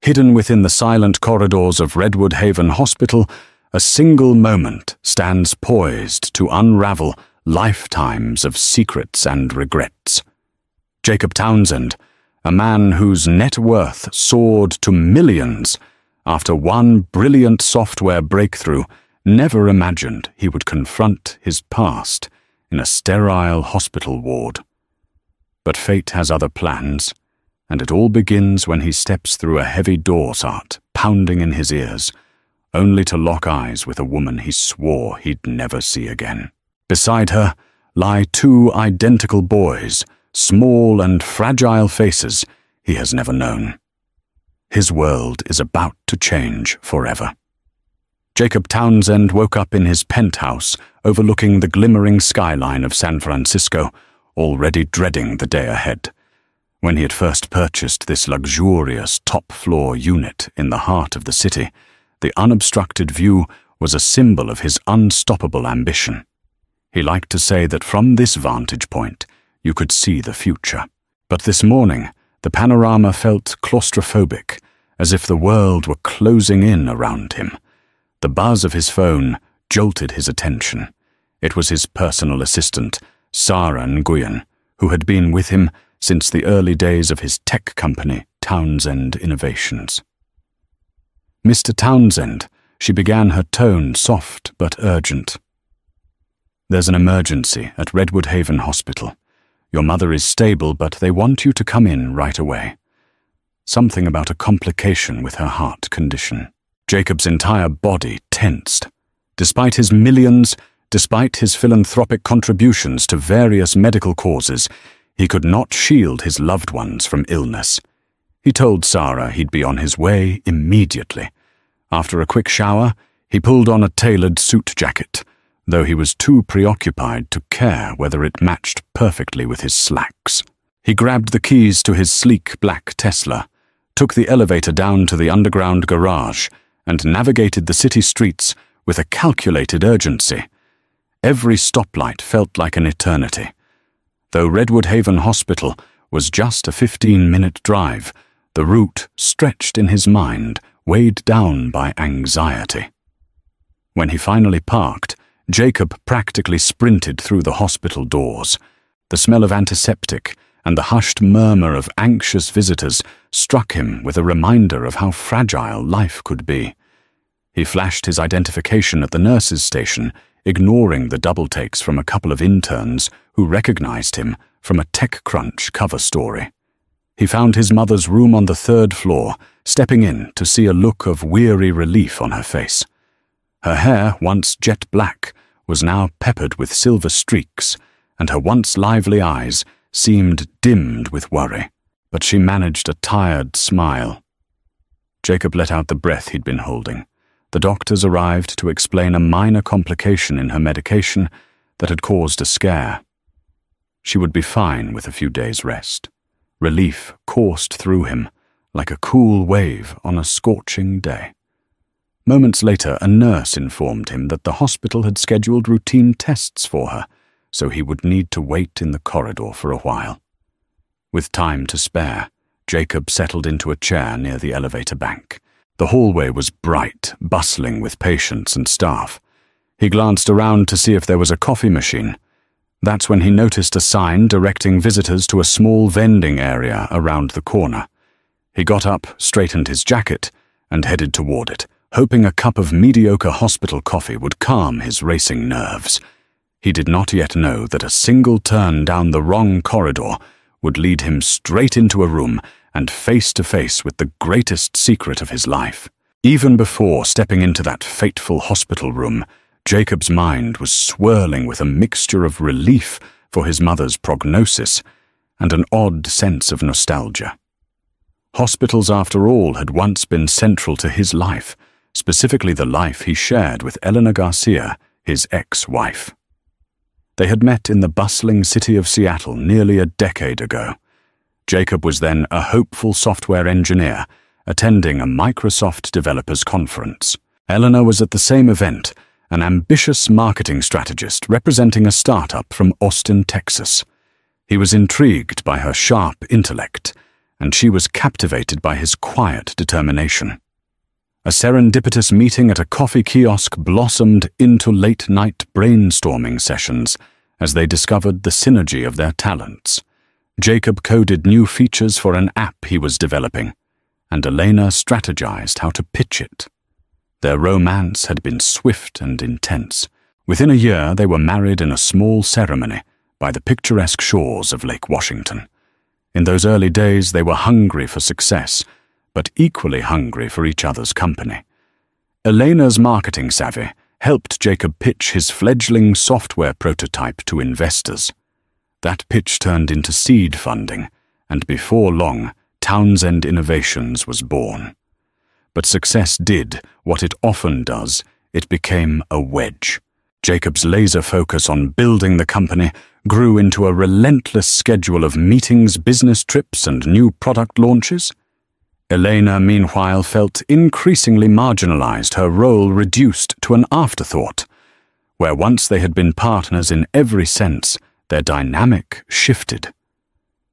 Hidden within the silent corridors of Redwood Haven Hospital, a single moment stands poised to unravel lifetimes of secrets and regrets. Jacob Townsend, a man whose net worth soared to millions after one brilliant software breakthrough, never imagined he would confront his past in a sterile hospital ward. But fate has other plans, and it all begins when he steps through a heavy door sart pounding in his ears, only to lock eyes with a woman he swore he'd never see again. Beside her lie two identical boys, small and fragile faces he has never known. His world is about to change forever. Jacob Townsend woke up in his penthouse overlooking the glimmering skyline of San Francisco, already dreading the day ahead. When he had first purchased this luxurious top-floor unit in the heart of the city, the unobstructed view was a symbol of his unstoppable ambition. He liked to say that from this vantage point, you could see the future. But this morning, the panorama felt claustrophobic, as if the world were closing in around him. The buzz of his phone jolted his attention. It was his personal assistant, Sarah Nguyen, who had been with him since the early days of his tech company, Townsend Innovations. "Mr. Townsend," she began, her tone soft but urgent. "There's an emergency at Redwood Haven Hospital. Your mother is stable, but they want you to come in right away. Something about a complication with her heart condition." Jacob's entire body tensed. Despite his millions, despite his philanthropic contributions to various medical causes, he could not shield his loved ones from illness. He told Sarah he'd be on his way immediately. After a quick shower, he pulled on a tailored suit jacket, though he was too preoccupied to care whether it matched perfectly with his slacks. He grabbed the keys to his sleek black Tesla, took the elevator down to the underground garage, and navigated the city streets with a calculated urgency. Every stoplight felt like an eternity. Though Redwood Haven Hospital was just a 15-minute drive, the route stretched in his mind, weighed down by anxiety. When he finally parked, Jacob practically sprinted through the hospital doors. The smell of antiseptic and the hushed murmur of anxious visitors struck him with a reminder of how fragile life could be. He flashed his identification at the nurse's station, ignoring the double-takes from a couple of interns who recognized him from a TechCrunch cover story. He found his mother's room on the 3rd floor, stepping in to see a look of weary relief on her face. Her hair, once jet black, was now peppered with silver streaks, and her once lively eyes seemed dimmed with worry. But she managed a tired smile. Jacob let out the breath he'd been holding. The doctors arrived to explain a minor complication in her medication that had caused a scare. She would be fine with a few days' rest. Relief coursed through him like a cool wave on a scorching day. Moments later, a nurse informed him that the hospital had scheduled routine tests for her, so he would need to wait in the corridor for a while. With time to spare, Jacob settled into a chair near the elevator bank. The hallway was bright, bustling with patients and staff. He glanced around to see if there was a coffee machine. That's when he noticed a sign directing visitors to a small vending area around the corner. He got up, straightened his jacket, and headed toward it, hoping a cup of mediocre hospital coffee would calm his racing nerves. He did not yet know that a single turn down the wrong corridor would lead him straight into a room and face to face with the greatest secret of his life. Even before stepping into that fateful hospital room, Jacob's mind was swirling with a mixture of relief for his mother's prognosis and an odd sense of nostalgia. Hospitals, after all, had once been central to his life, specifically the life he shared with Eleanor Garcia, his ex-wife. They had met in the bustling city of Seattle nearly a decade ago. Jacob was then a hopeful software engineer attending a Microsoft developers conference. Eleanor was at the same event, an ambitious marketing strategist representing a startup from Austin, Texas. He was intrigued by her sharp intellect and she was captivated by his quiet determination. A serendipitous meeting at a coffee kiosk blossomed into late-night brainstorming sessions as they discovered the synergy of their talents. Jacob coded new features for an app he was developing, and Elena strategized how to pitch it. Their romance had been swift and intense. Within a year, they were married in a small ceremony by the picturesque shores of Lake Washington. In those early days, they were hungry for success, but equally hungry for each other's company. Elena's marketing savvy helped Jacob pitch his fledgling software prototype to investors. That pitch turned into seed funding, and before long, Townsend Innovations was born. But success did what it often does. It became a wedge. Jacob's laser focus on building the company grew into a relentless schedule of meetings, business trips, and new product launches. Elena, meanwhile, felt increasingly marginalized, her role reduced to an afterthought. Where once they had been partners in every sense, their dynamic shifted.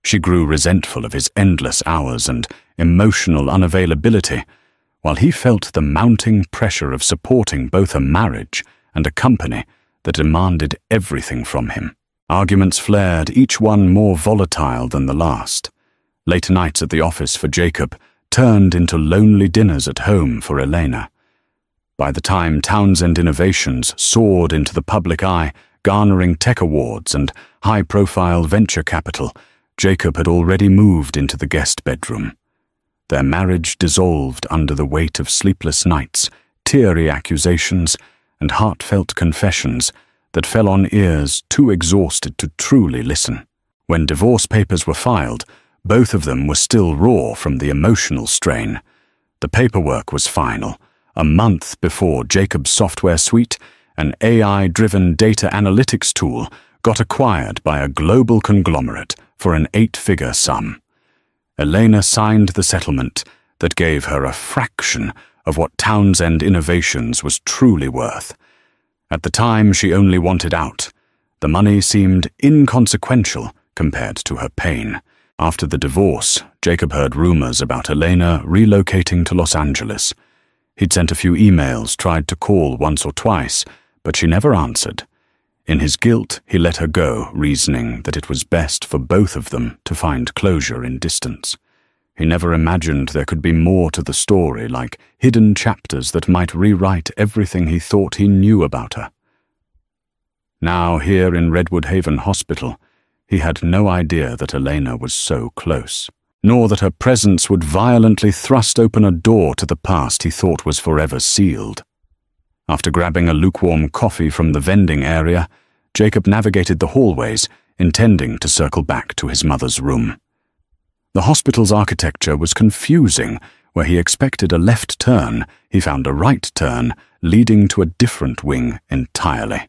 She grew resentful of his endless hours and emotional unavailability, while he felt the mounting pressure of supporting both a marriage and a company that demanded everything from him. Arguments flared, each one more volatile than the last. Late nights at the office for Jacob turned into lonely dinners at home for Elena. By the time Townsend Innovations soared into the public eye, garnering tech awards and high-profile venture capital, Jacob had already moved into the guest bedroom. Their marriage dissolved under the weight of sleepless nights, teary accusations, and heartfelt confessions that fell on ears too exhausted to truly listen. When divorce papers were filed, both of them were still raw from the emotional strain. The paperwork was final, a month before Jacob's software suite, an AI-driven data analytics tool, got acquired by a global conglomerate for an 8-figure sum. Elena signed the settlement that gave her a fraction of what Townsend Innovations was truly worth. At the time, she only wanted out. The money seemed inconsequential compared to her pain. After the divorce, Jacob heard rumors about Elena relocating to Los Angeles. He'd sent a few emails, tried to call once or twice, but she never answered. In his guilt, he let her go, reasoning that it was best for both of them to find closure in distance. He never imagined there could be more to the story, like hidden chapters that might rewrite everything he thought he knew about her. Now, here in Redwood Haven Hospital, he had no idea that Elena was so close, nor that her presence would violently thrust open a door to the past he thought was forever sealed. After grabbing a lukewarm coffee from the vending area, Jacob navigated the hallways, intending to circle back to his mother's room. The hospital's architecture was confusing. Where he expected a left turn, he found a right turn, leading to a different wing entirely.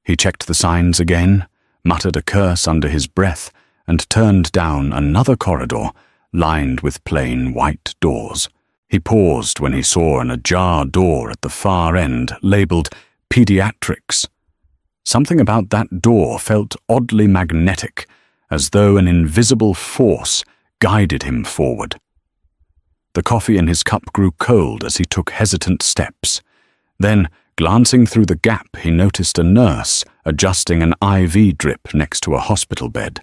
He checked the signs again, muttered a curse under his breath, and turned down another corridor lined with plain white doors. He paused when he saw an ajar door at the far end labeled Pediatrics. Something about that door felt oddly magnetic, as though an invisible force guided him forward. The coffee in his cup grew cold as he took hesitant steps. Then, glancing through the gap, he noticed a nurse adjusting an IV drip next to a hospital bed.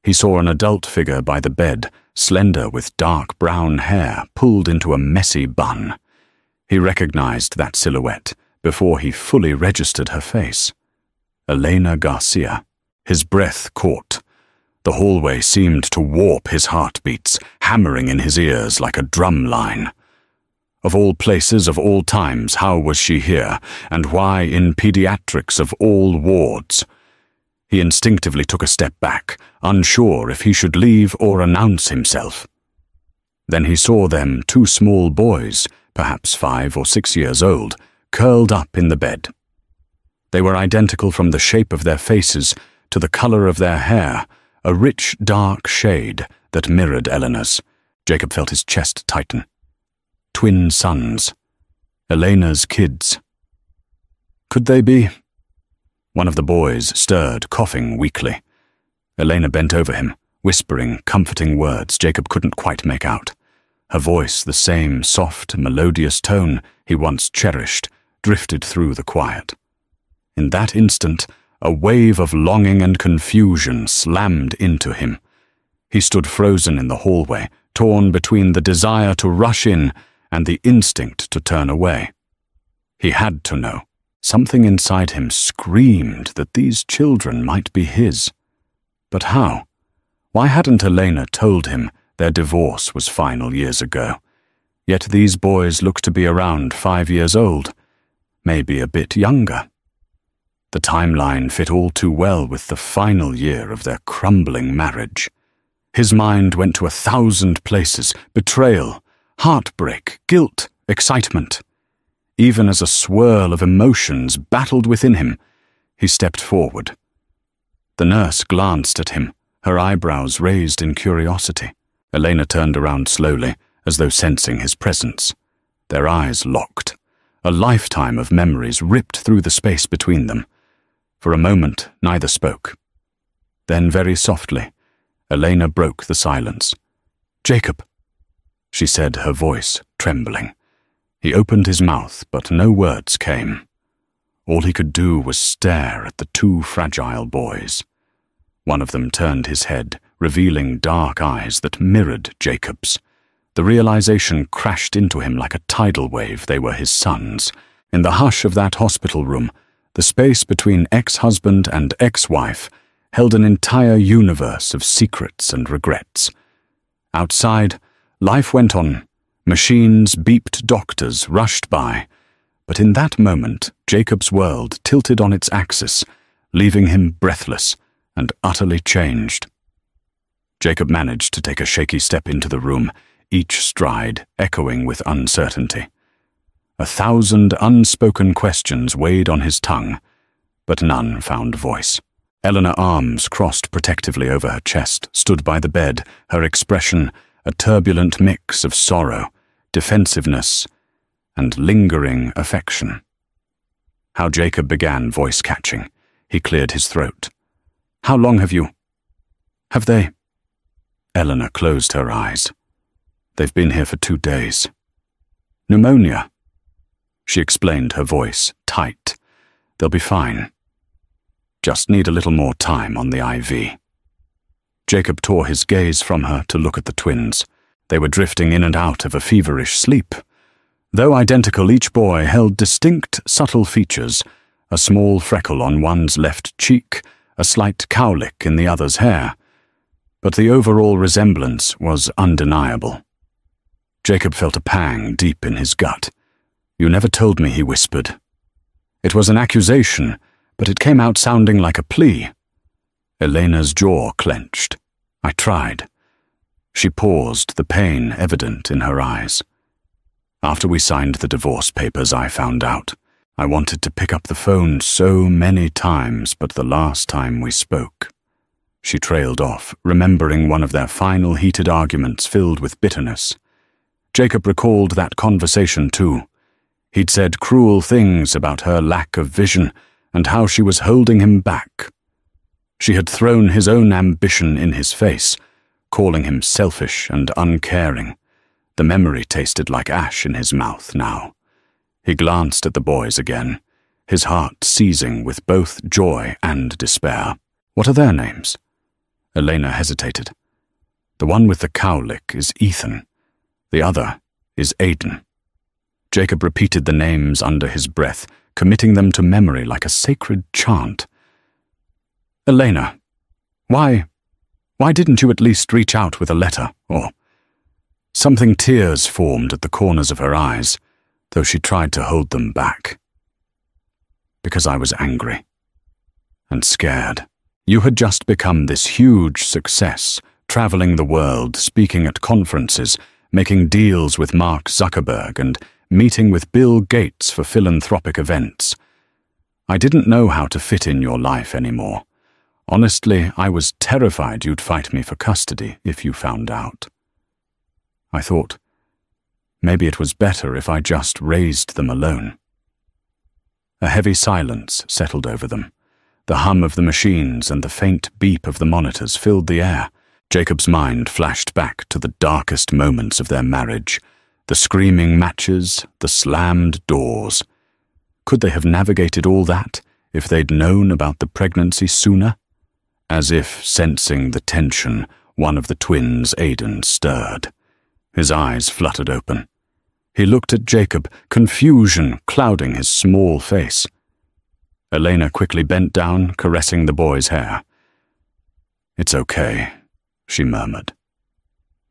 He saw an adult figure by the bed, slender with dark brown hair pulled into a messy bun. He recognized that silhouette before he fully registered her face. Elena Garcia. His breath caught. The hallway seemed to warp his heartbeats, hammering in his ears like a drum line. Of all places, of all times, how was she here, and why in pediatrics of all wards? He instinctively took a step back, unsure if he should leave or announce himself. Then he saw them, 2 small boys, perhaps 5 or 6 years old, curled up in the bed. They were identical from the shape of their faces to the color of their hair, a rich, dark shade that mirrored Eleanor's. Jacob felt his chest tighten. Twin sons. Elena's kids. Could they be? One of the boys stirred, coughing weakly. Elena bent over him. whispering comforting words Jacob couldn't quite make out. Her voice, the same soft, melodious tone he once cherished, drifted through the quiet. In that instant, a wave of longing and confusion slammed into him. He stood frozen in the hallway, torn between the desire to rush in and the instinct to turn away. He had to know. Something inside him screamed that these children might be his. But how? Why hadn't Elena told him their divorce was final years ago? Yet these boys looked to be around 5 years old, maybe a bit younger. The timeline fit all too well with the final year of their crumbling marriage. His mind went to 1,000 places: betrayal, heartbreak, guilt, excitement. Even as a swirl of emotions battled within him, he stepped forward. The nurse glanced at him, her eyebrows raised in curiosity. Elena turned around slowly, as though sensing his presence. Their eyes locked. A lifetime of memories ripped through the space between them. For a moment, neither spoke. Then, very softly, Elena broke the silence. "Jacob," she said, her voice trembling. He opened his mouth, but no words came. All he could do was stare at the two fragile boys. One of them turned his head, revealing dark eyes that mirrored Jacob's. The realization crashed into him like a tidal wave they were his sons. In the hush of that hospital room, the space between ex-husband and ex-wife held an entire universe of secrets and regrets. Outside, life went on. Machines beeped, doctors rushed by. But in that moment, Jacob's world tilted on its axis, leaving him breathless and utterly changed. Jacob managed to take a shaky step into the room, each stride echoing with uncertainty. 1,000 unspoken questions weighed on his tongue, but none found voice. Eleanor, arms crossed protectively over her chest, stood by the bed, her expression a turbulent mix of sorrow, defensiveness, and lingering affection. How Jacob began voice-catching. He cleared his throat. "How long have they?" Eleanor closed her eyes. "They've been here for 2 days. Pneumonia," she explained, her voice tight. "They'll be fine. Just need a little more time on the IV." Jacob tore his gaze from her to look at the twins. They were drifting in and out of a feverish sleep. Though identical, each boy held distinct, subtle features: a small freckle on one's left cheek, a slight cowlick in the other's hair. But the overall resemblance was undeniable. Jacob felt a pang deep in his gut. "You never told me," he whispered. It was an accusation, but it came out sounding like a plea. Elena's jaw clenched. "I tried." She paused, the pain evident in her eyes. "After we signed the divorce papers, I found out. I wanted to pick up the phone so many times, but the last time we spoke..." She trailed off, remembering one of their final heated arguments filled with bitterness. Jacob recalled that conversation too. He'd said cruel things about her lack of vision and how she was holding him back. She had thrown his own ambition in his face, calling him selfish and uncaring. The memory tasted like ash in his mouth now. He glanced at the boys again, his heart seizing with both joy and despair. "What are their names?" Elena hesitated. "The one with the cowlick is Ethan. The other is Aiden." Jacob repeated the names under his breath, committing them to memory like a sacred chant. "Elena, why didn't you at least reach out with a letter, or..." Something. Tears formed at the corners of her eyes, though she tried to hold them back. "Because I was angry. And scared. You had just become this huge success, traveling the world, speaking at conferences, making deals with Mark Zuckerberg, and meeting with Bill Gates for philanthropic events. I didn't know how to fit in your life anymore. Honestly, I was terrified you'd fight me for custody if you found out. I thought, maybe it was better if I just raised them alone." A heavy silence settled over them. The hum of the machines and the faint beep of the monitors filled the air. Jacob's mind flashed back to the darkest moments of their marriage, the screaming matches, the slammed doors. Could they have navigated all that if they'd known about the pregnancy sooner? As if sensing the tension, one of the twins, Aidan, stirred. His eyes fluttered open. He looked at Jacob, confusion clouding his small face. Elena quickly bent down, caressing the boy's hair. "It's okay," she murmured.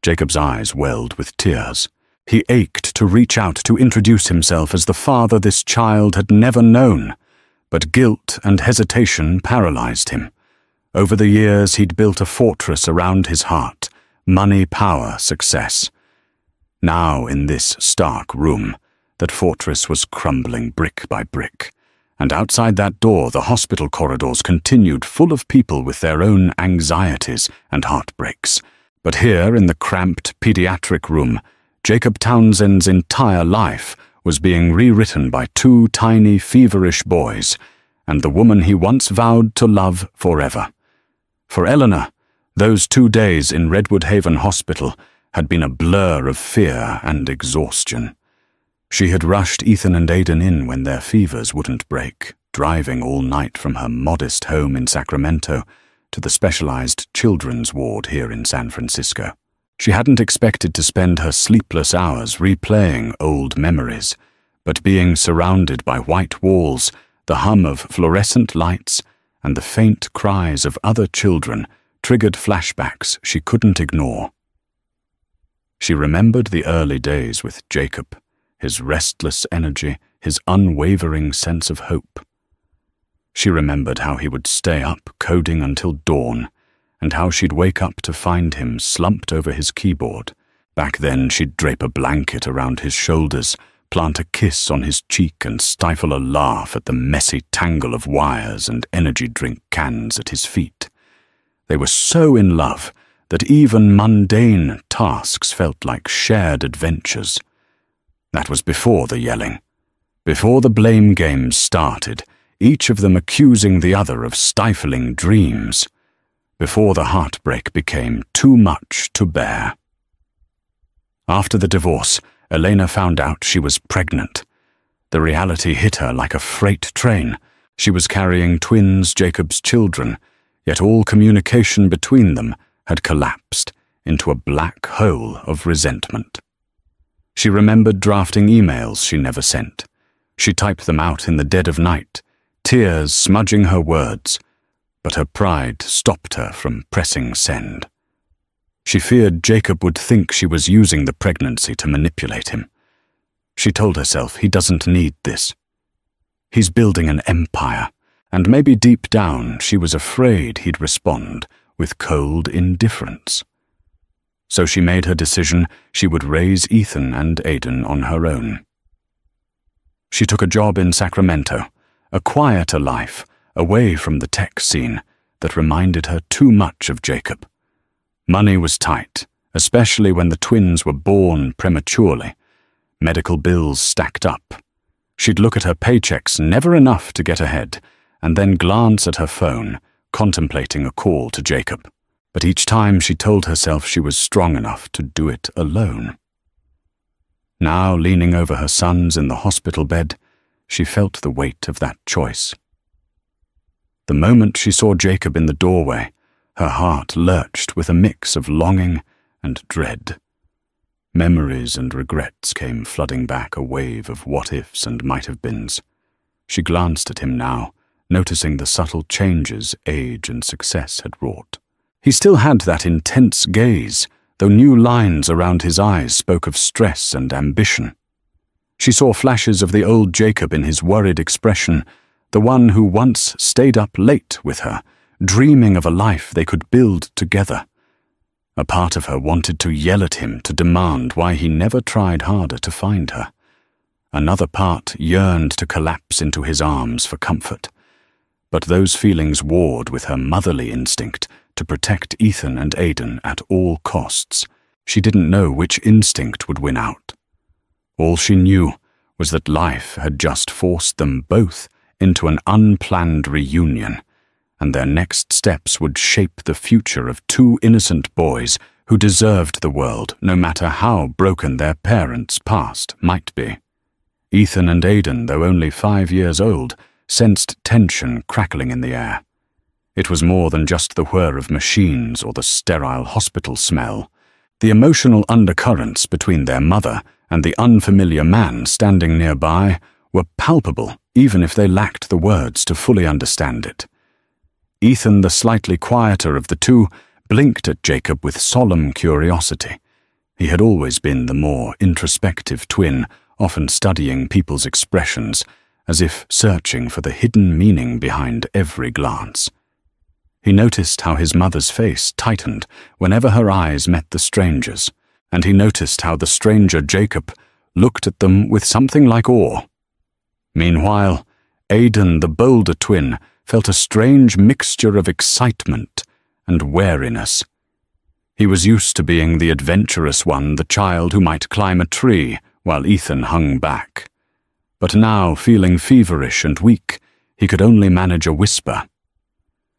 Jacob's eyes welled with tears. He ached to reach out to introduce himself as the father this child had never known, but guilt and hesitation paralyzed him. Over the years he'd built a fortress around his heart, money, power, success. Now, in this stark room, that fortress was crumbling brick by brick, and outside that door the hospital corridors continued full of people with their own anxieties and heartbreaks. But here, in the cramped pediatric room, Jacob Townsend's entire life was being rewritten by two tiny, feverish boys, and the woman he once vowed to love forever. For Eleanor, those 2 days in Redwood Haven Hospital had been a blur of fear and exhaustion. She had rushed Ethan and Aidan in when their fevers wouldn't break, driving all night from her modest home in Sacramento to the specialized children's ward here in San Francisco. She hadn't expected to spend her sleepless hours replaying old memories, but being surrounded by white walls, the hum of fluorescent lights, and the faint cries of other children triggered flashbacks she couldn't ignore. She remembered the early days with Jacob, his restless energy, his unwavering sense of hope. She remembered how he would stay up coding until dawn, and how she'd wake up to find him slumped over his keyboard. Back then she'd drape a blanket around his shoulders, plant a kiss on his cheek, and stifle a laugh at the messy tangle of wires and energy drink cans at his feet. They were so in love that even mundane tasks felt like shared adventures. That was before the yelling, before the blame games started, each of them accusing the other of stifling dreams, before the heartbreak became too much to bear. After the divorce, Elena found out she was pregnant. The reality hit her like a freight train. She was carrying twins, Jacob's children, yet all communication between them had collapsed into a black hole of resentment. She remembered drafting emails she never sent. She typed them out in the dead of night, tears smudging her words, but her pride stopped her from pressing send. She feared Jacob would think she was using the pregnancy to manipulate him. She told herself he doesn't need this. He's building an empire, and maybe deep down she was afraid he'd respond with cold indifference. So she made her decision she would raise Ethan and Aidan on her own. She took a job in Sacramento, a quieter life, away from the tech scene that reminded her too much of Jacob. Money was tight, especially when the twins were born prematurely. Medical bills stacked up. She'd look at her paychecks, never enough to get ahead, and then glance at her phone, contemplating a call to Jacob. But each time she told herself she was strong enough to do it alone. Now, leaning over her sons in the hospital bed, she felt the weight of that choice. The moment she saw Jacob in the doorway, her heart lurched with a mix of longing and dread. Memories and regrets came flooding back, a wave of what-ifs and might-have-beens. She glanced at him now, noticing the subtle changes age and success had wrought. He still had that intense gaze, though new lines around his eyes spoke of stress and ambition. She saw flashes of the old Jacob in his worried expression, the one who once stayed up late with her, dreaming of a life they could build together. A part of her wanted to yell at him to demand why he never tried harder to find her. Another part yearned to collapse into his arms for comfort. But those feelings warred with her motherly instinct to protect Ethan and Aidan at all costs. She didn't know which instinct would win out. All she knew was that life had just forced them both into an unplanned reunion, and their next steps would shape the future of two innocent boys who deserved the world, no matter how broken their parents' past might be. Ethan and Aidan, though only 5 years old, sensed tension crackling in the air. It was more than just the whir of machines or the sterile hospital smell. The emotional undercurrents between their mother and the unfamiliar man standing nearby were palpable, even if they lacked the words to fully understand it. Ethan, the slightly quieter of the two, blinked at Jacob with solemn curiosity. He had always been the more introspective twin, often studying people's expressions, as if searching for the hidden meaning behind every glance. He noticed how his mother's face tightened whenever her eyes met the stranger's, and he noticed how the stranger, Jacob, looked at them with something like awe. Meanwhile, Aidan, the bolder twin, felt a strange mixture of excitement and wariness. He was used to being the adventurous one, the child who might climb a tree, while Ethan hung back. But now, feeling feverish and weak, he could only manage a whisper.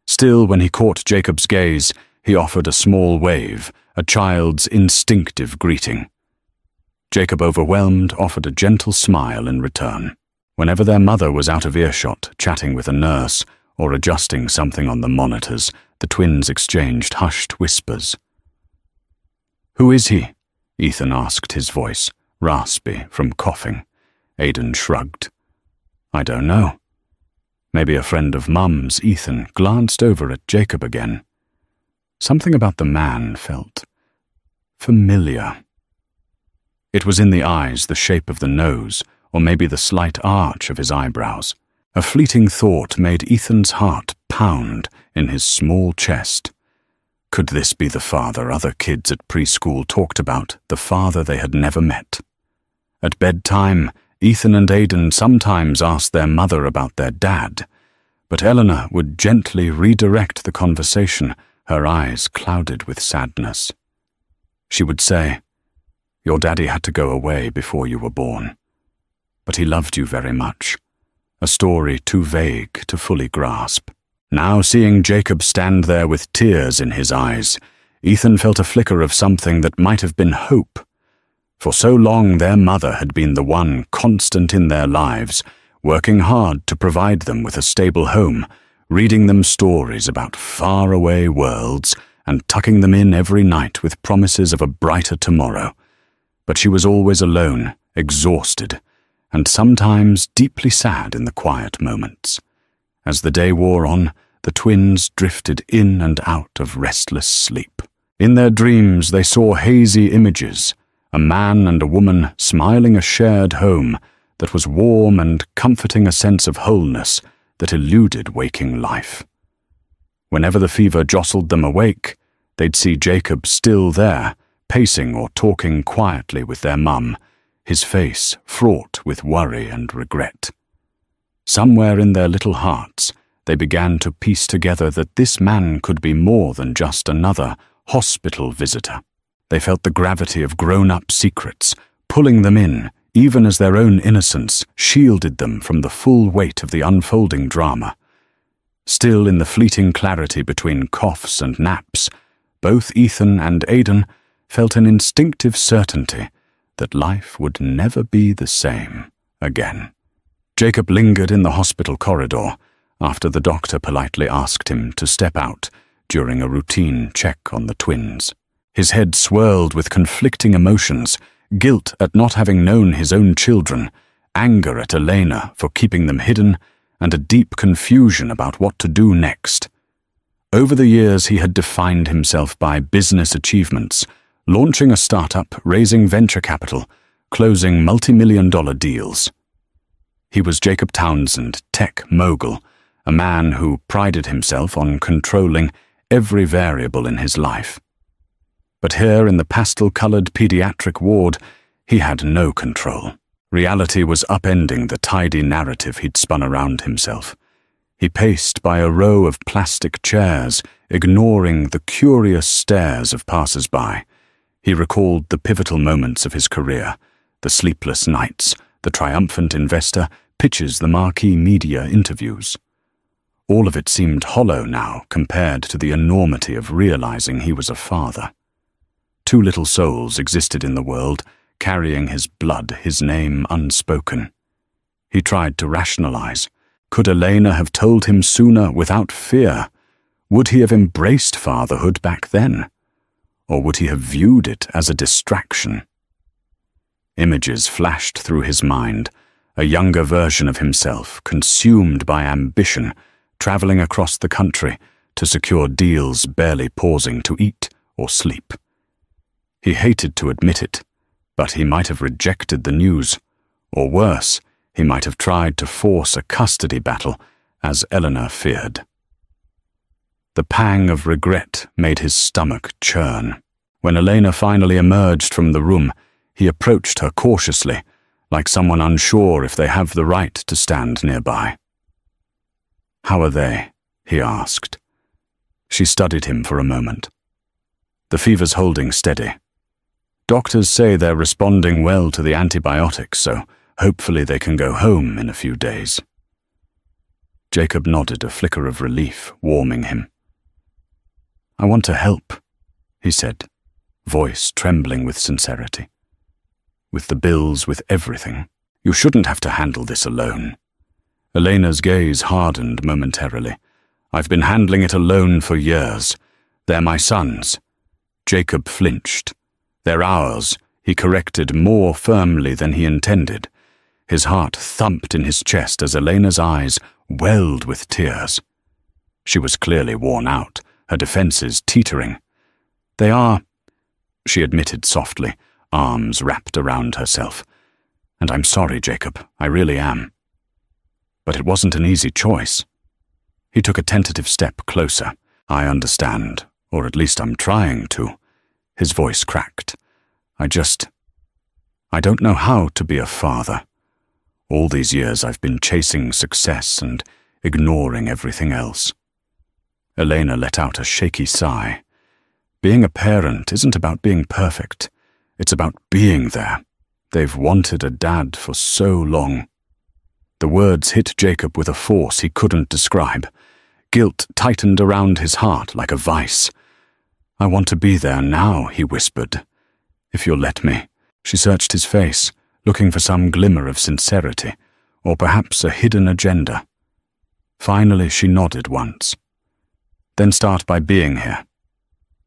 Still, when he caught Jacob's gaze, he offered a small wave, a child's instinctive greeting. Jacob, overwhelmed, offered a gentle smile in return. Whenever their mother was out of earshot, chatting with a nurse or adjusting something on the monitors, the twins exchanged hushed whispers. "Who is he?" Ethan asked, his voice raspy from coughing. Aidan shrugged. "I don't know. Maybe a friend of Mum's." Ethan glanced over at Jacob again. Something about the man felt familiar. It was in the eyes, the shape of the nose, or maybe the slight arch of his eyebrows. A fleeting thought made Ethan's heart pound in his small chest. Could this be the father other kids at preschool talked about, the father they had never met? At bedtime, Ethan and Aidan sometimes asked their mother about their dad, but Eleanor would gently redirect the conversation, her eyes clouded with sadness. She would say, "Your daddy had to go away before you were born, but he loved you very much," a story too vague to fully grasp. Now, seeing Jacob stand there with tears in his eyes, Ethan felt a flicker of something that might have been hope. For so long their mother had been the one constant in their lives, working hard to provide them with a stable home, reading them stories about faraway worlds and tucking them in every night with promises of a brighter tomorrow. But she was always alone, exhausted, and sometimes deeply sad in the quiet moments. As the day wore on, the twins drifted in and out of restless sleep. In their dreams they saw hazy images, a man and a woman smiling a shared home that was warm and comforting, a sense of wholeness that eluded waking life. Whenever the fever jostled them awake, they'd see Jacob still there, pacing or talking quietly with their mum, his face fraught with worry and regret. Somewhere in their little hearts, they began to piece together that this man could be more than just another hospital visitor. They felt the gravity of grown-up secrets, pulling them in, even as their own innocence shielded them from the full weight of the unfolding drama. Still, in the fleeting clarity between coughs and naps, both Ethan and Aidan felt an instinctive certainty that life would never be the same again. Jacob lingered in the hospital corridor after the doctor politely asked him to step out during a routine check on the twins. His head swirled with conflicting emotions, guilt at not having known his own children, anger at Elena for keeping them hidden, and a deep confusion about what to do next. Over the years he had defined himself by business achievements, launching a startup, raising venture capital, closing multi-million-dollar deals. He was Jacob Townsend, tech mogul, a man who prided himself on controlling every variable in his life. But here in the pastel-colored pediatric ward, he had no control. Reality was upending the tidy narrative he'd spun around himself. He paced by a row of plastic chairs, ignoring the curious stares of passers-by. He recalled the pivotal moments of his career, the sleepless nights, the triumphant investor, pitches, the marquee media interviews. All of it seemed hollow now compared to the enormity of realizing he was a father. Two little souls existed in the world, carrying his blood, his name unspoken. He tried to rationalize. Could Elena have told him sooner without fear? Would he have embraced fatherhood back then? Or would he have viewed it as a distraction? Images flashed through his mind, a younger version of himself, consumed by ambition, traveling across the country to secure deals, barely pausing to eat or sleep. He hated to admit it, but he might have rejected the news, or worse, he might have tried to force a custody battle, as Eleanor feared. The pang of regret made his stomach churn. When Elena finally emerged from the room, he approached her cautiously, like someone unsure if they have the right to stand nearby. "How are they?" he asked. She studied him for a moment. "The fever's holding steady. Doctors say they're responding well to the antibiotics, so hopefully they can go home in a few days." Jacob nodded, a flicker of relief warming him. "I want to help," he said, voice trembling with sincerity. "With the bills, with everything. You shouldn't have to handle this alone." Elena's gaze hardened momentarily. "I've been handling it alone for years. They're my sons." Jacob flinched. "They're ours," he corrected more firmly than he intended. His heart thumped in his chest as Elena's eyes welled with tears. She was clearly worn out, her defenses teetering. "They are," she admitted softly, arms wrapped around herself. "And I'm sorry, Jacob, I really am. But it wasn't an easy choice." He took a tentative step closer. "I understand, or at least I'm trying to." His voice cracked. I don't know how to be a father. All these years I've been chasing success and ignoring everything else." Elena let out a shaky sigh. Being a parent isn't about being perfect. It's about being there. They've wanted a dad for so long. The words hit Jacob with a force he couldn't describe. Guilt tightened around his heart like a vice. "I want to be there now," he whispered. "If you'll let me." She searched his face, looking for some glimmer of sincerity, or perhaps a hidden agenda. Finally, she nodded once. "Then start by being here.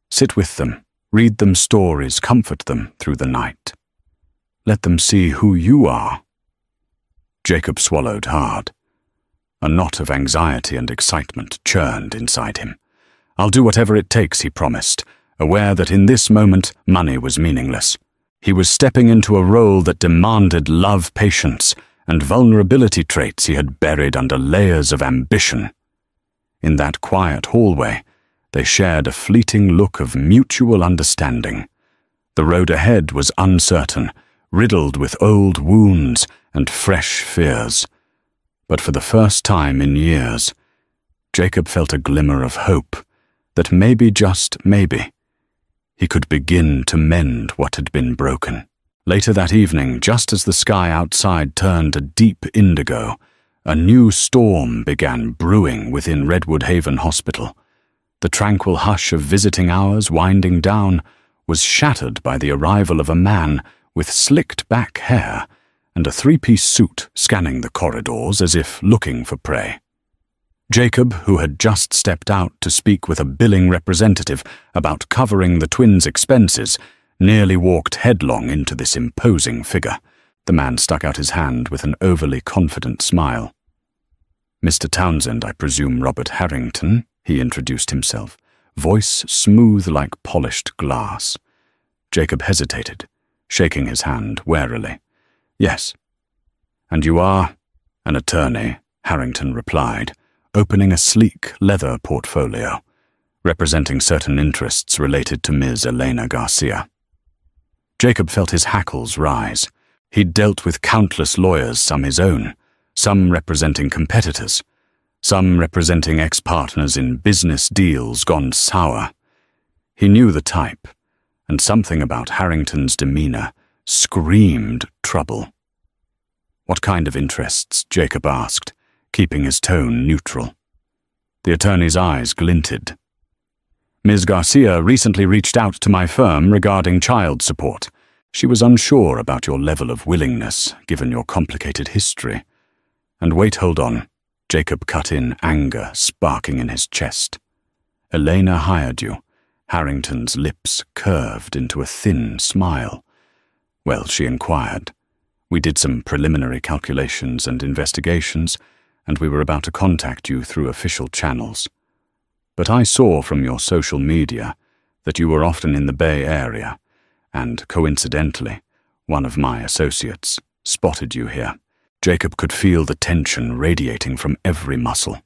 Sit with them, read them stories, comfort them through the night. Let them see who you are." Jacob swallowed hard. A knot of anxiety and excitement churned inside him. "I'll do whatever it takes," he promised, aware that in this moment money was meaningless. He was stepping into a role that demanded love, patience, and vulnerability traits he had buried under layers of ambition. In that quiet hallway, they shared a fleeting look of mutual understanding. The road ahead was uncertain, riddled with old wounds and fresh fears. But for the first time in years, Jacob felt a glimmer of hope that maybe, just maybe, he could begin to mend what had been broken. Later that evening, just as the sky outside turned a deep indigo, a new storm began brewing within Redwood Haven Hospital. The tranquil hush of visiting hours winding down was shattered by the arrival of a man with slicked back hair and a three-piece suit scanning the corridors as if looking for prey. Jacob, who had just stepped out to speak with a billing representative about covering the twins' expenses, nearly walked headlong into this imposing figure. The man stuck out his hand with an overly confident smile. "Mr. Townsend, I presume Robert Harrington," he introduced himself, voice smooth like polished glass. Jacob hesitated, shaking his hand warily. "Yes." "And you are?" "An attorney," Harrington replied, opening a sleek leather portfolio, representing certain interests related to Ms. Elena Garcia. Jacob felt his hackles rise. He'd dealt with countless lawyers, some his own, some representing competitors, some representing ex-partners in business deals gone sour. He knew the type, and something about Harrington's demeanor screamed trouble. "What kind of interests?" Jacob asked, keeping his tone neutral. The attorney's eyes glinted. Ms. Garcia recently reached out to my firm regarding child support. She was unsure about your level of willingness, given your complicated history. And wait, hold on. Jacob cut in, anger sparking in his chest. Elena hired you. Harrington's lips curved into a thin smile. Well, she inquired. We did some preliminary calculations and investigations, and we were about to contact you through official channels. But I saw from your social media that you were often in the Bay Area, and coincidentally, one of my associates spotted you here. Jacob could feel the tension radiating from every muscle.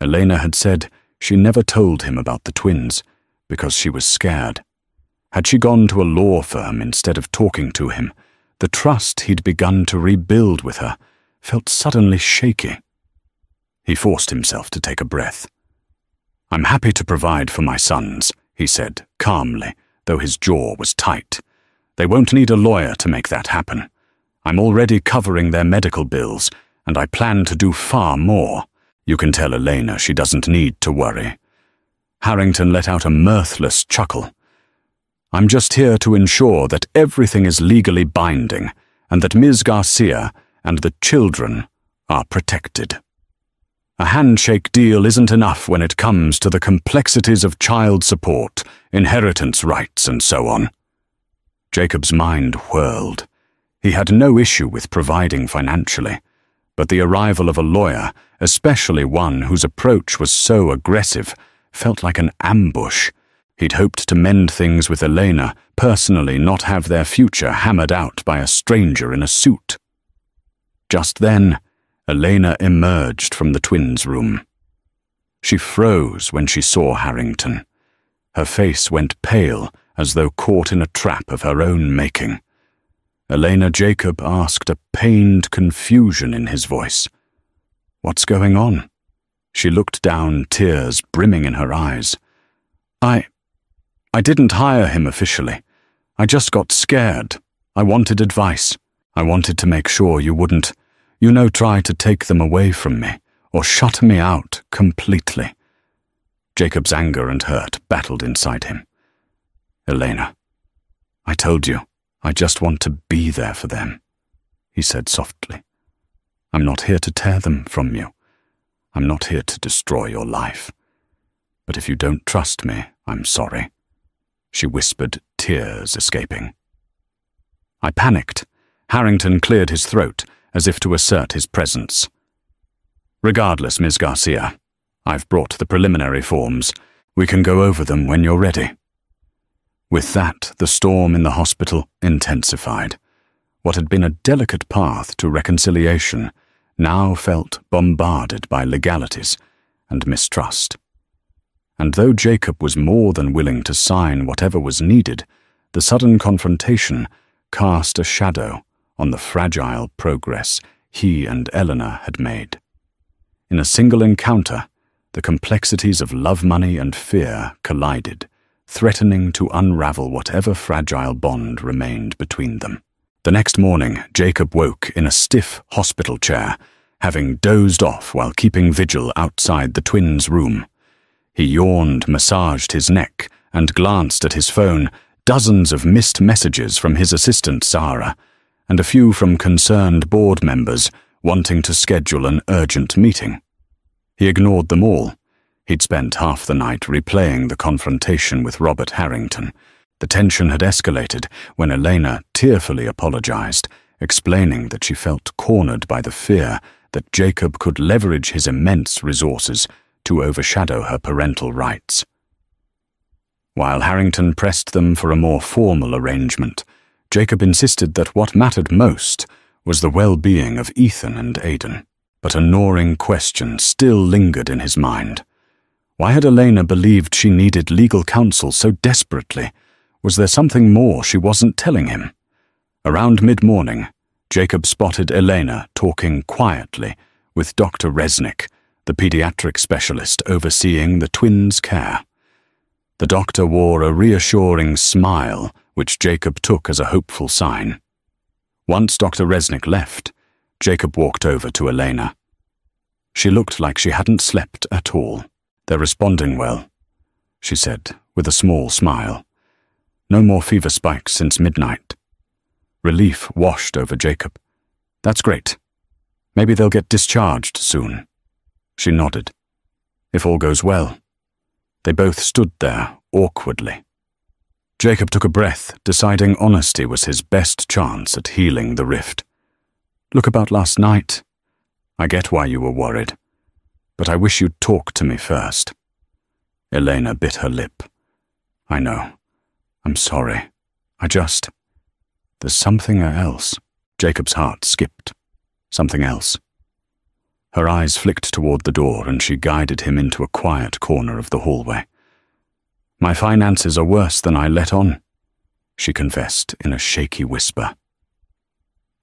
Elena had said she never told him about the twins because she was scared. Had she gone to a law firm instead of talking to him, the trust he'd begun to rebuild with her felt suddenly shaky. He forced himself to take a breath. "I'm happy to provide for my sons," he said, calmly, though his jaw was tight. "They won't need a lawyer to make that happen. I'm already covering their medical bills, and I plan to do far more. You can tell Elena she doesn't need to worry." Harrington let out a mirthless chuckle. "I'm just here to ensure that everything is legally binding, and that Ms. Garcia and the children are protected. A handshake deal isn't enough when it comes to the complexities of child support, inheritance rights, and so on." Jacob's mind whirled. He had no issue with providing financially, but the arrival of a lawyer, especially one whose approach was so aggressive, felt like an ambush. He'd hoped to mend things with Elena, personally not have their future hammered out by a stranger in a suit. Just then, Elena emerged from the twins' room. She froze when she saw Harrington. Her face went pale, as though caught in a trap of her own making. Elena, Jacob asked, a pained confusion in his voice. "What's going on?" She looked down, tears brimming in her eyes. I didn't hire him officially. I just got scared. I wanted advice. I wanted to make sure you wouldn't, try to take them away from me, or shut me out completely." Jacob's anger and hurt battled inside him. "Elena, I told you, I just want to be there for them," he said softly. "I'm not here to tear them from you. I'm not here to destroy your life. But if you don't trust me, I'm sorry," she whispered, tears escaping. I panicked. Harrington cleared his throat, as if to assert his presence. "Regardless, Ms. Garcia, I've brought the preliminary forms. We can go over them when you're ready." With that, the storm in the hospital intensified. What had been a delicate path to reconciliation now felt bombarded by legalities and mistrust. And though Jacob was more than willing to sign whatever was needed, the sudden confrontation cast a shadow on the fragile progress he and Eleanor had made. In a single encounter, the complexities of love, money, and fear collided, threatening to unravel whatever fragile bond remained between them. The next morning, Jacob woke in a stiff hospital chair, having dozed off while keeping vigil outside the twins' room. He yawned, massaged his neck, and glanced at his phone, dozens of missed messages from his assistant Sarah, and a few from concerned board members wanting to schedule an urgent meeting. He ignored them all. He'd spent half the night replaying the confrontation with Robert Harrington. The tension had escalated when Elena tearfully apologized, explaining that she felt cornered by the fear that Jacob could leverage his immense resources to overshadow her parental rights. While Harrington pressed them for a more formal arrangement, Jacob insisted that what mattered most was the well-being of Ethan and Aidan. But a gnawing question still lingered in his mind. Why had Elena believed she needed legal counsel so desperately? Was there something more she wasn't telling him? Around mid-morning, Jacob spotted Elena talking quietly with Dr. Resnick, the pediatric specialist overseeing the twins' care. The doctor wore a reassuring smile, which Jacob took as a hopeful sign. Once Dr. Resnick left, Jacob walked over to Elena. She looked like she hadn't slept at all. "They're responding well," she said, with a small smile. "No more fever spikes since midnight." Relief washed over Jacob. "That's great. Maybe they'll get discharged soon." She nodded. "If all goes well." They both stood there, awkwardly. Jacob took a breath, deciding honesty was his best chance at healing the rift. "Look, about last night. I get why you were worried, but I wish you'd talk to me first." Elena bit her lip. "I know. I'm sorry. There's something else." Jacob's heart skipped. Something else. Her eyes flicked toward the door, and she guided him into a quiet corner of the hallway. "My finances are worse than I let on," she confessed in a shaky whisper.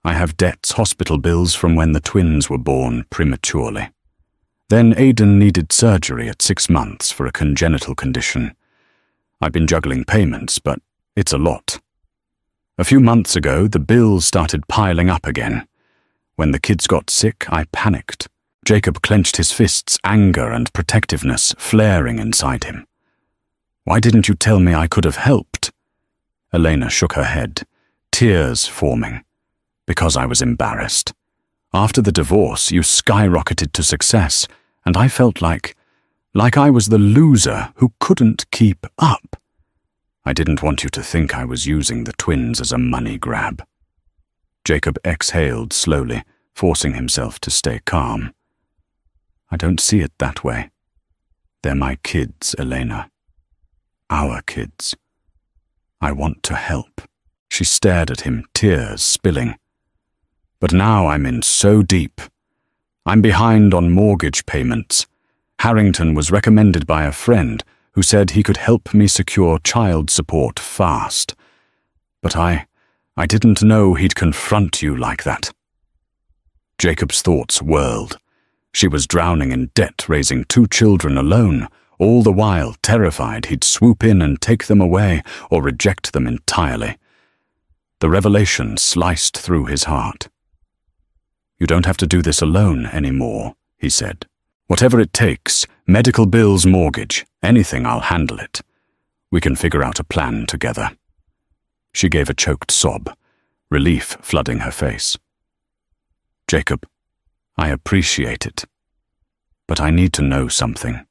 "I have debts, hospital bills from when the twins were born prematurely. Then Aidan needed surgery at 6 months for a congenital condition. I've been juggling payments, but it's a lot. A few months ago, the bills started piling up again. When the kids got sick, I panicked." Jacob clenched his fists, anger and protectiveness flaring inside him. "Why didn't you tell me I could have helped?" Elena shook her head, tears forming. "Because I was embarrassed. After the divorce, you skyrocketed to success, and I felt like I was the loser who couldn't keep up. I didn't want you to think I was using the twins as a money grab." Jacob exhaled slowly, forcing himself to stay calm. "I don't see it that way. They're my kids, Elena. Our kids. I want to help." She stared at him, tears spilling. "But now I'm in so deep. I'm behind on mortgage payments. Harrington was recommended by a friend who said he could help me secure child support fast. But I didn't know he'd confront you like that." Jacob's thoughts whirled. She was drowning in debt, raising 2 children alone, all the while terrified he'd swoop in and take them away or reject them entirely. The revelation sliced through his heart. "You don't have to do this alone anymore," he said. "Whatever it takes, medical bills, mortgage, anything, I'll handle it. We can figure out a plan together." She gave a choked sob, relief flooding her face. "Jacob, I appreciate it, but I need to know something.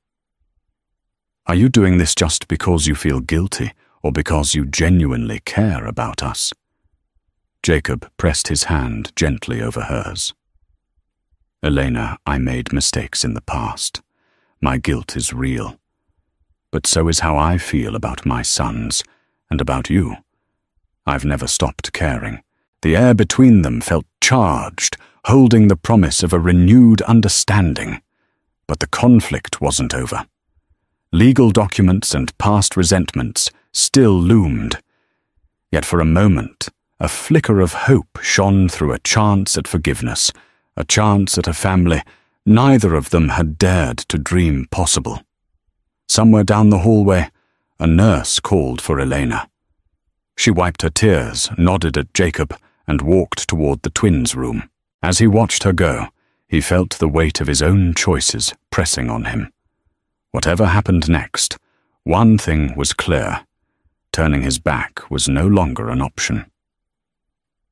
Are you doing this just because you feel guilty, or because you genuinely care about us?" Jacob pressed his hand gently over hers. "Elena, I made mistakes in the past. My guilt is real. But so is how I feel about my sons, and about you. I've never stopped caring. The air between them felt charged, holding the promise of a renewed understanding. But the conflict wasn't over. Legal documents and past resentments still loomed. Yet for a moment, a flicker of hope shone through a chance at forgiveness, a chance at a family neither of them had dared to dream possible. Somewhere down the hallway, a nurse called for Elena. She wiped her tears, nodded at Jacob, and walked toward the twins' room. As he watched her go, he felt the weight of his own choices pressing on him. Whatever happened next, one thing was clear. Turning his back was no longer an option.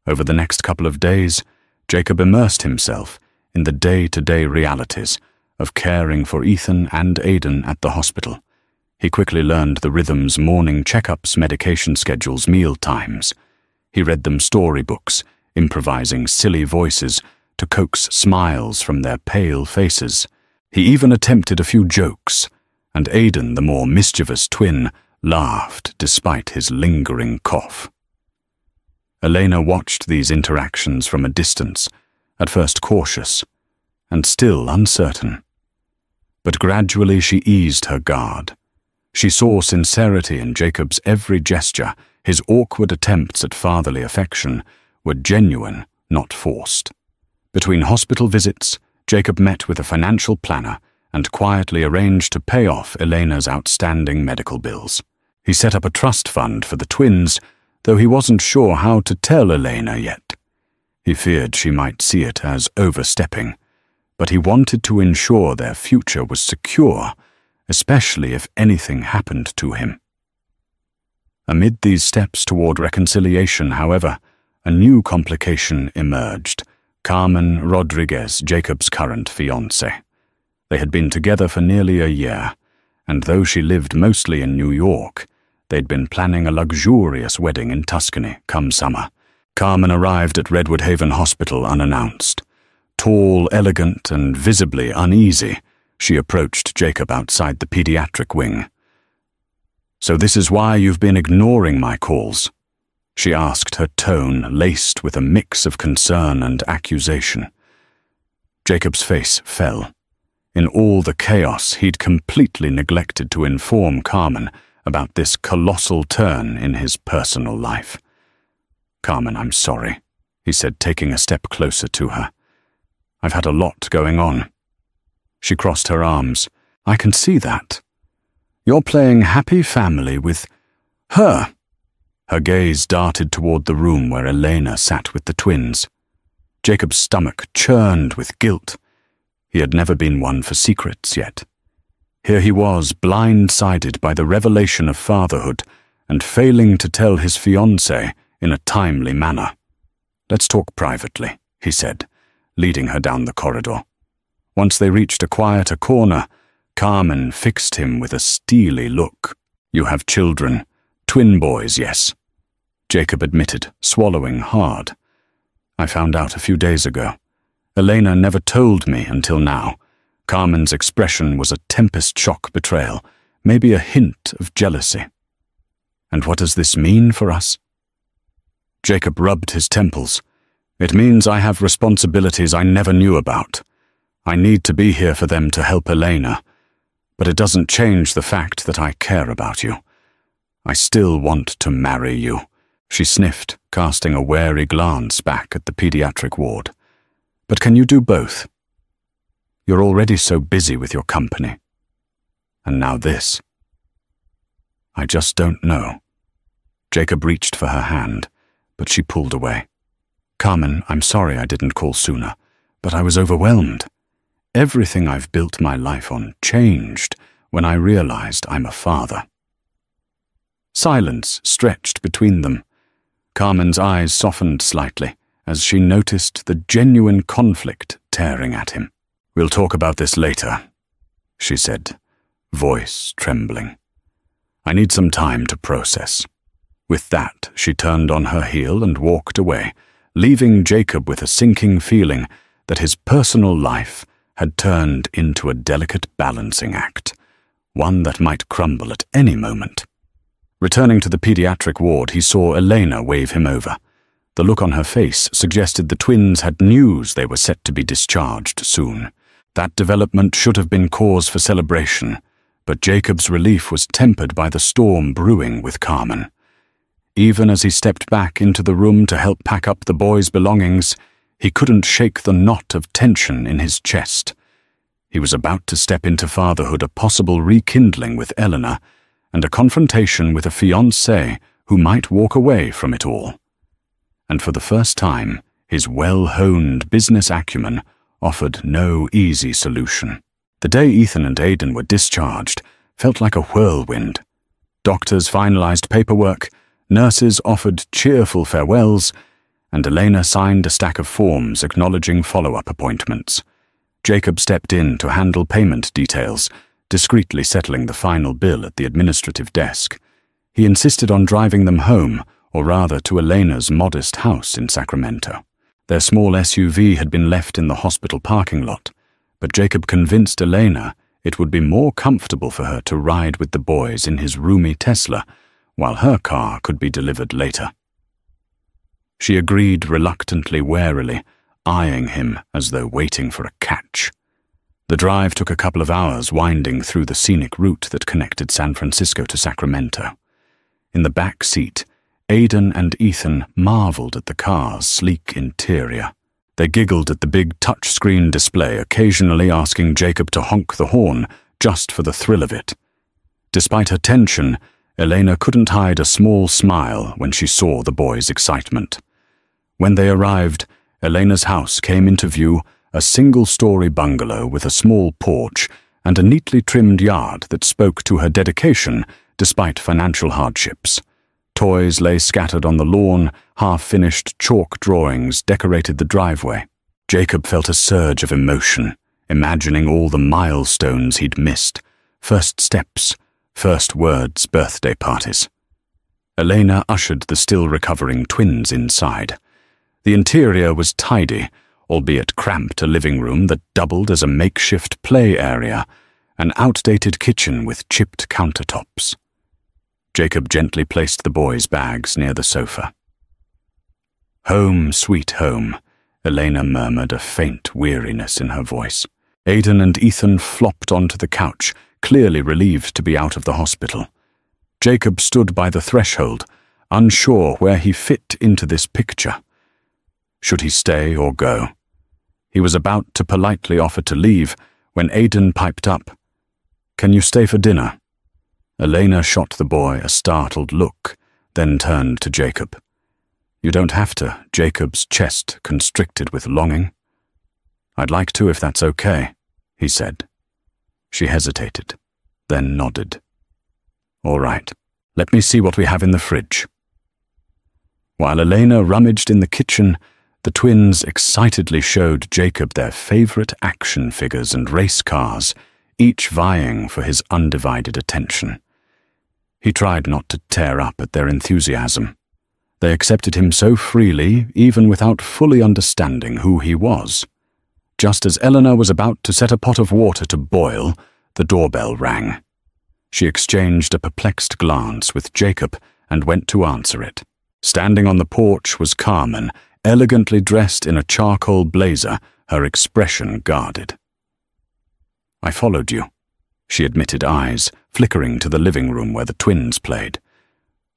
Over the next couple of days, Jacob immersed himself in the day-to-day realities of caring for Ethan and Aidan at the hospital. He quickly learned the rhythms, morning checkups, medication schedules, meal times. He read them storybooks, improvising silly voices to coax smiles from their pale faces. He even attempted a few jokes, and Aidan, the more mischievous twin, laughed despite his lingering cough. Elena watched these interactions from a distance, at first cautious, and still uncertain. But gradually she eased her guard. She saw sincerity in Jacob's every gesture. His awkward attempts at fatherly affection were genuine, not forced. Between hospital visits, Jacob met with a financial planner and quietly arranged to pay off Elena's outstanding medical bills. He set up a trust fund for the twins, though he wasn't sure how to tell Elena yet. He feared she might see it as overstepping, but he wanted to ensure their future was secure, especially if anything happened to him. Amid these steps toward reconciliation, however, a new complication emerged. Carmen Rodriguez, Jacob's current fiancée. They had been together for nearly a year, and though she lived mostly in New York, they'd been planning a luxurious wedding in Tuscany come summer. Carmen arrived at Redwood Haven Hospital unannounced. Tall, elegant, and visibly uneasy, she approached Jacob outside the pediatric wing. "So this is why you've been ignoring my calls?" she asked, her tone laced with a mix of concern and accusation. Jacob's face fell. In all the chaos, he'd completely neglected to inform Carmen about this colossal turn in his personal life. "Carmen, I'm sorry," he said, taking a step closer to her. "I've had a lot going on." She crossed her arms. "I can see that. You're playing happy family with her." Her gaze darted toward the room where Elena sat with the twins. Jacob's stomach churned with guilt. He had never been one for secrets yet. Here he was, blindsided by the revelation of fatherhood and failing to tell his fiancée in a timely manner. "Let's talk privately," he said, leading her down the corridor. Once they reached a quieter corner, Carmen fixed him with a steely look. "You have children. Twin boys, yes," Jacob admitted, swallowing hard. "I found out a few days ago. Elena never told me until now." Carmen's expression was a tempest-shock betrayal, maybe a hint of jealousy. "And what does this mean for us?" Jacob rubbed his temples. "It means I have responsibilities I never knew about. I need to be here for them to help Elena, but it doesn't change the fact that I care about you. I still want to marry you," she sniffed, casting a wary glance back at the pediatric ward. "But can you do both? You're already so busy with your company. And now this." "I just don't know." Jacob reached for her hand, but she pulled away. "Carmen, I'm sorry I didn't call sooner, but I was overwhelmed. Everything I've built my life on changed when I realized I'm a father." Silence stretched between them. Carmen's eyes softened slightly as she noticed the genuine conflict tearing at him. "We'll talk about this later," she said, voice trembling. "I need some time to process." With that, she turned on her heel and walked away, leaving Jacob with a sinking feeling that his personal life had turned into a delicate balancing act, one that might crumble at any moment. Returning to the pediatric ward, he saw Elena wave him over. The look on her face suggested the twins had news they were set to be discharged soon. That development should have been cause for celebration, but Jacob's relief was tempered by the storm brewing with Carmen. Even as he stepped back into the room to help pack up the boys' belongings, he couldn't shake the knot of tension in his chest. He was about to step into fatherhood, a possible rekindling with Eleanor, and a confrontation with a fiancée who might walk away from it all. And for the first time, his well-honed business acumen offered no easy solution. The day Ethan and Aidan were discharged felt like a whirlwind. Doctors finalized paperwork, nurses offered cheerful farewells, and Elena signed a stack of forms acknowledging follow-up appointments. Jacob stepped in to handle payment details, discreetly settling the final bill at the administrative desk. He insisted on driving them home, or rather to Elena's modest house in Sacramento. Their small SUV had been left in the hospital parking lot, but Jacob convinced Elena it would be more comfortable for her to ride with the boys in his roomy Tesla, while her car could be delivered later. She agreed reluctantly, warily, eyeing him as though waiting for a catch. The drive took a couple of hours, winding through the scenic route that connected San Francisco to Sacramento. In the back seat, Aidan and Ethan marveled at the car's sleek interior. They giggled at the big touchscreen display, occasionally asking Jacob to honk the horn just for the thrill of it. Despite her tension, Elena couldn't hide a small smile when she saw the boys' excitement. When they arrived, Elena's house came into view, a single-story bungalow with a small porch and a neatly trimmed yard that spoke to her dedication despite financial hardships. Toys lay scattered on the lawn, half-finished chalk drawings decorated the driveway. Jacob felt a surge of emotion, imagining all the milestones he'd missed: first steps, first words, birthday parties. Elena ushered the still-recovering twins inside. The interior was tidy, albeit cramped, a living room that doubled as a makeshift play area, an outdated kitchen with chipped countertops. Jacob gently placed the boys' bags near the sofa. "Home, sweet home," Elena murmured, a faint weariness in her voice. Aidan and Ethan flopped onto the couch, clearly relieved to be out of the hospital. Jacob stood by the threshold, unsure where he fit into this picture. Should he stay or go? He was about to politely offer to leave when Aidan piped up. "Can you stay for dinner?" Elena shot the boy a startled look, then turned to Jacob. "You don't have to," Jacob's chest constricted with longing. "I'd like to if that's okay," he said. She hesitated, then nodded. "All right, let me see what we have in the fridge." While Elena rummaged in the kitchen, the twins excitedly showed Jacob their favorite action figures and race cars, each vying for his undivided attention. He tried not to tear up at their enthusiasm. They accepted him so freely, even without fully understanding who he was. Just as Eleanor was about to set a pot of water to boil, the doorbell rang. She exchanged a perplexed glance with Jacob and went to answer it. Standing on the porch was Carmen, elegantly dressed in a charcoal blazer, her expression guarded. "I followed you," she admitted, eyes flickering to the living room where the twins played.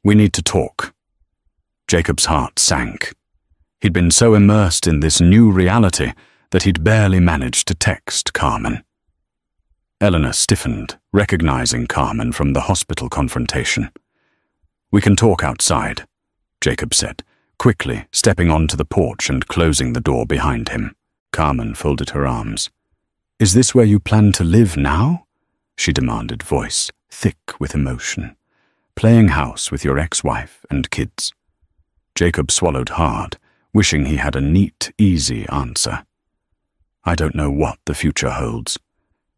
"We need to talk." Jacob's heart sank. He'd been so immersed in this new reality that he'd barely managed to text Carmen. Eleanor stiffened, recognizing Carmen from the hospital confrontation. "We can talk outside," Jacob said, quickly stepping onto the porch and closing the door behind him. Carmen folded her arms. "Is this where you plan to live now?" she demanded, voice thick with emotion. "Playing house with your ex-wife and kids?" Jacob swallowed hard, wishing he had a neat, easy answer. "I don't know what the future holds,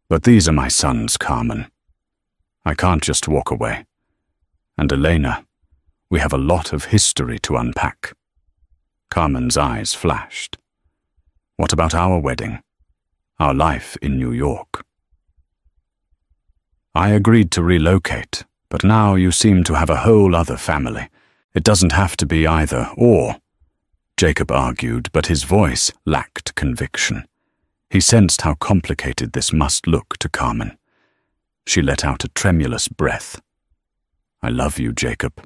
but these are my sons, Carmen. I can't just walk away. And Elena, we have a lot of history to unpack." Carmen's eyes flashed. "What about our wedding? Our life in New York?" "I agreed to relocate, but now you seem to have a whole other family. It doesn't have to be either or," Jacob argued, but his voice lacked conviction. He sensed how complicated this must look to Carmen. She let out a tremulous breath. "I love you, Jacob,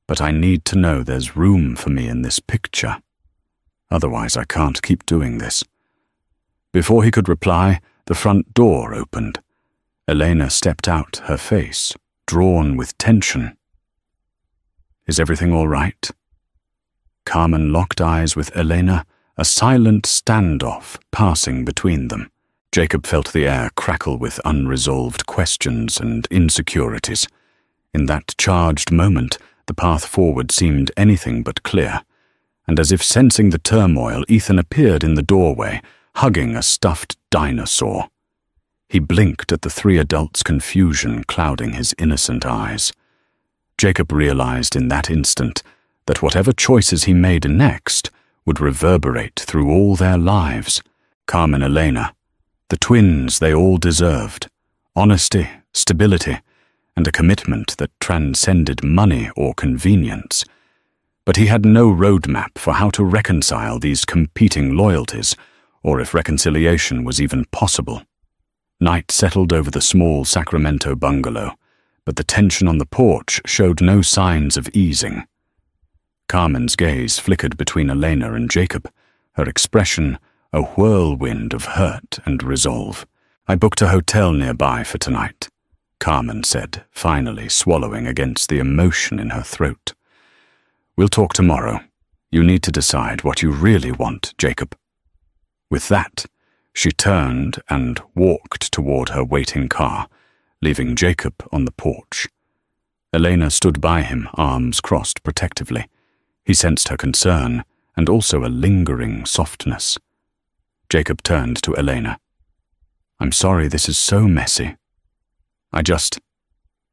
but I need to know there's room for me in this picture. Otherwise, I can't keep doing this." Before he could reply, the front door opened. Elena stepped out, her face drawn with tension. "Is everything all right?" Carmen locked eyes with Elena, a silent standoff passing between them. Jacob felt the air crackle with unresolved questions and insecurities. In that charged moment, the path forward seemed anything but clear, and as if sensing the turmoil, Ethan appeared in the doorway, hugging a stuffed dinosaur. He blinked at the three adults' confusion clouding his innocent eyes. Jacob realized in that instant that whatever choices he made next would reverberate through all their lives. Carmen, Elena, the twins they all deserved. Honesty, stability, and a commitment that transcended money or convenience. But he had no roadmap for how to reconcile these competing loyalties, or if reconciliation was even possible. Night settled over the small Sacramento bungalow, but the tension on the porch showed no signs of easing. Carmen's gaze flickered between Elena and Jacob, her expression a whirlwind of hurt and resolve. "I booked a hotel nearby for tonight," Carmen said, finally swallowing against the emotion in her throat. "We'll talk tomorrow. You need to decide what you really want, Jacob." With that, She turned and walked toward her waiting car, leaving Jacob on the porch. Elena stood by him, arms crossed protectively. He sensed her concern and also a lingering softness. Jacob turned to Elena. "I'm sorry this is so messy.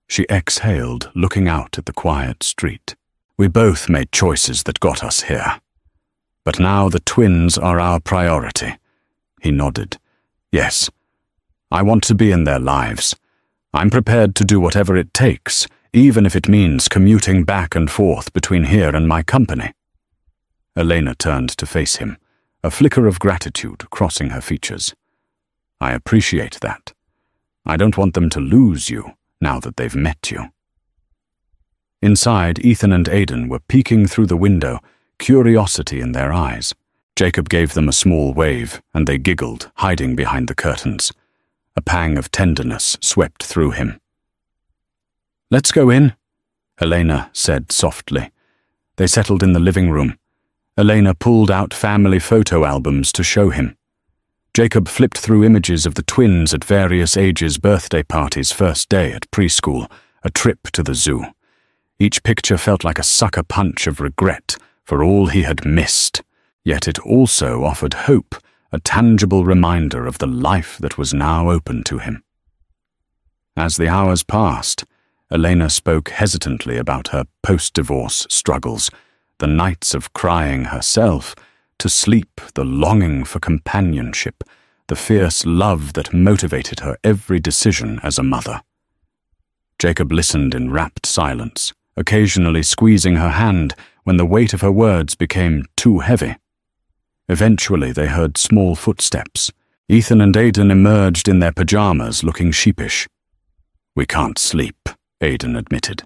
She exhaled, looking out at the quiet street. "We both made choices that got us here. But now the twins are our priority." He nodded. "Yes, I want to be in their lives. I'm prepared to do whatever it takes, even if it means commuting back and forth between here and my company." Elena turned to face him, a flicker of gratitude crossing her features. "I appreciate that. I don't want them to lose you now that they've met you." Inside, Ethan and Aidan were peeking through the window, curiosity in their eyes. Jacob gave them a small wave, and they giggled, hiding behind the curtains. A pang of tenderness swept through him. "Let's go in," Elena said softly. They settled in the living room. Elena pulled out family photo albums to show him. Jacob flipped through images of the twins at various ages' birthday parties, first day at preschool, a trip to the zoo. Each picture felt like a sucker punch of regret for all he had missed, yet it also offered hope, a tangible reminder of the life that was now open to him. As the hours passed, Elena spoke hesitantly about her post-divorce struggles, the nights of crying herself, to sleep, the longing for companionship, the fierce love that motivated her every decision as a mother. Jacob listened in rapt silence, occasionally squeezing her hand when the weight of her words became too heavy. Eventually they heard small footsteps. Ethan and Aidan emerged in their pajamas, looking sheepish. "We can't sleep," Aidan admitted.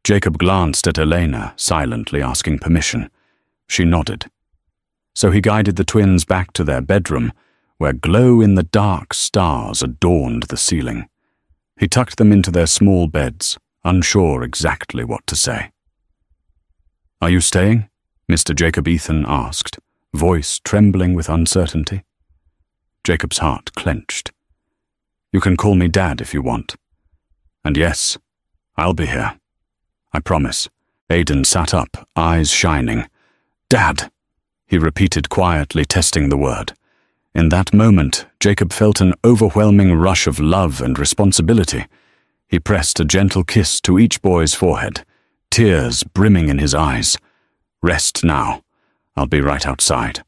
Jacob glanced at Elena, silently asking permission. She nodded. So he guided the twins back to their bedroom, where glow-in-the-dark stars adorned the ceiling. He tucked them into their small beds, unsure exactly what to say. "Are you staying?" Mr. Jacob Ethan asked, voice trembling with uncertainty. Jacob's heart clenched. "You can call me Dad if you want. And yes, I'll be here. I promise." Aidan sat up, eyes shining. "Dad!" he repeated quietly, testing the word. In that moment, Jacob felt an overwhelming rush of love and responsibility. He pressed a gentle kiss to each boy's forehead, tears brimming in his eyes. "Rest now. I'll be right outside."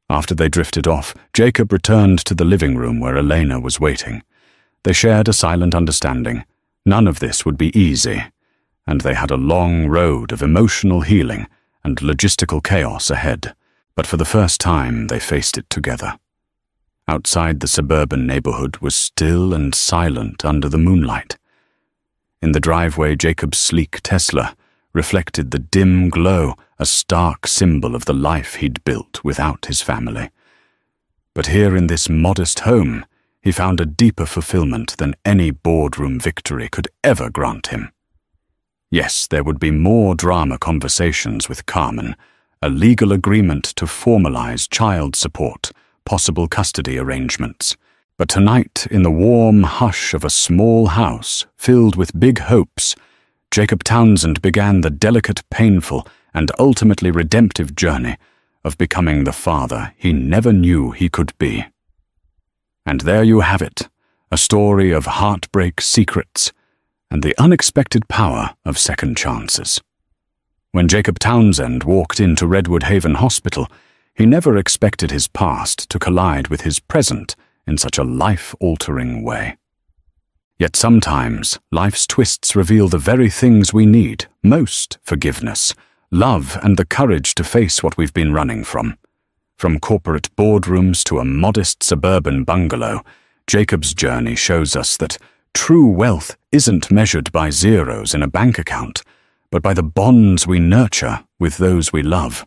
After they drifted off, Jacob returned to the living room where Elena was waiting. They shared a silent understanding. None of this would be easy, and they had a long road of emotional healing and logistical chaos ahead, but for the first time they faced it together. Outside, the suburban neighborhood was still and silent under the moonlight. In the driveway, Jacob's sleek Tesla reflected the dim glow, a stark symbol of the life he'd built without his family. But here in this modest home, he found a deeper fulfillment than any boardroom victory could ever grant him. Yes, there would be more drama conversations with Carmen, a legal agreement to formalize child support, possible custody arrangements. But tonight, in the warm hush of a small house filled with big hopes, Jacob Townsend began the delicate, painful, and ultimately redemptive journey of becoming the father he never knew he could be. And there you have it, a story of heartbreak, secrets, and the unexpected power of second chances. When Jacob Townsend walked into Redwood Haven Hospital, he never expected his past to collide with his present in such a life-altering way. Yet sometimes, life's twists reveal the very things we need most: forgiveness, love, and the courage to face what we've been running from. From corporate boardrooms to a modest suburban bungalow, Jacob's journey shows us that true wealth isn't measured by zeros in a bank account, but by the bonds we nurture with those we love.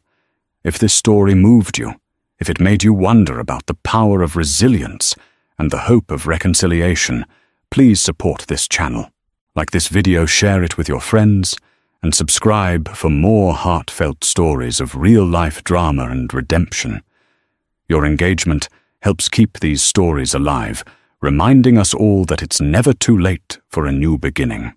If this story moved you, if it made you wonder about the power of resilience and the hope of reconciliation, please support this channel. Like this video, share it with your friends, and subscribe for more heartfelt stories of real-life drama and redemption. Your engagement helps keep these stories alive, reminding us all that it's never too late for a new beginning.